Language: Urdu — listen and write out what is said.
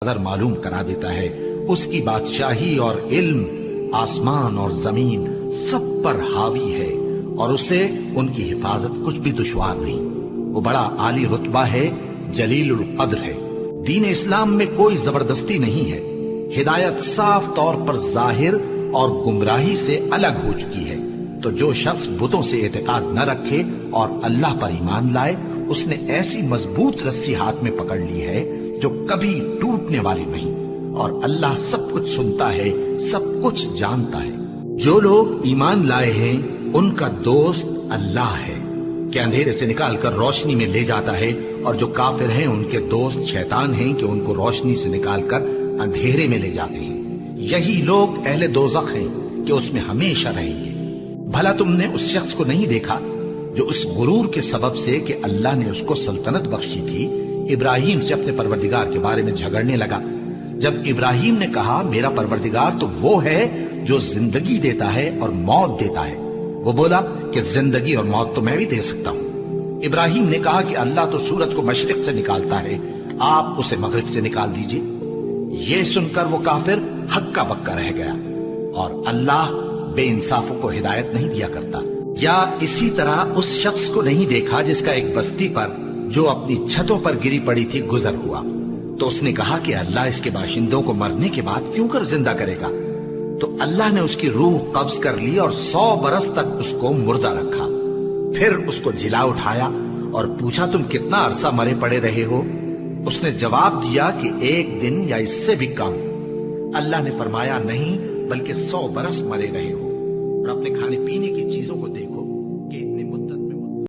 نظر معلوم کرا دیتا ہے. اس کی بادشاہی اور علم آسمان اور زمین سب پر حاوی ہے اور اسے ان کی حفاظت کچھ بھی دشوار نہیں. وہ بڑا عالی رتبہ ہے، جلیل القدر ہے. دین اسلام میں کوئی زبردستی نہیں ہے. ہدایت صاف طور پر ظاہر اور گمراہی سے الگ ہو چکی ہے. تو جو شخص بتوں سے اعتقاد نہ رکھے اور اللہ پر ایمان لائے، اس نے ایسی مضبوط رسی ہاتھ میں پکڑ لی ہے جو کبھی ٹوٹنے والی نہیں. اور اللہ سب کچھ سنتا ہے، سب کچھ جانتا ہے. جو لوگ ایمان لائے ہیں ان کا دوست اللہ ہے کہ اندھیرے سے نکال کر روشنی میں لے جاتا ہے، اور جو کافر ہیں ان کے دوست شیطان ہیں کہ ان کو روشنی سے نکال کر اندھیرے میں لے جاتے ہیں. یہی لوگ اہل دوزخ ہیں کہ اس میں ہمیشہ رہیں گے. بھلا تم نے اس شخص کو نہیں دیکھا جو اس غرور کے سبب سے کہ اللہ نے اس کو سلطنت بخشی تھی، ابراہیم سے اپنے پروردگار کے بارے میں جھگڑنے لگا؟ جب ابراہیم نے کہا میرا پروردگار تو وہ ہے جو زندگی دیتا ہے اور موت دیتا ہے، وہ بولا کہ زندگی اور موت تو میں بھی دے سکتا ہوں. ابراہیم نے کہا کہ اللہ تو سورج کو مشرق سے نکالتا ہے، آپ اسے مغرب سے نکال دیجئے. یہ سن کر وہ کافر ہکا بکا رہ گیا. اور اللہ بے انصافوں کو ہدایت نہیں دیا کرتا. یا اسی طرح اس شخص کو نہیں دیکھا جس کا ایک بستی پر جو اپنی چھتوں پر گری پڑی تھی گزر ہوا، تو اس نے کہا کہ اللہ اس کے باشندوں کو مرنے کے بعد کیوں کر زندہ کرے گا؟ تو اللہ نے اس کی روح قبض کر لی اور 100 برس تک اس کو مردہ رکھا. پھر اس کو جلا اٹھایا اور پوچھا تم کتنا عرصہ مرے پڑے رہے ہو؟ اس نے جواب دیا کہ 1 دن یا اس سے بھی کم. اللہ نے فرمایا نہیں بلکہ 100 برس مرے رہے ہو، اور اپنے کھانے پینے کی چیزوں کو دیکھو.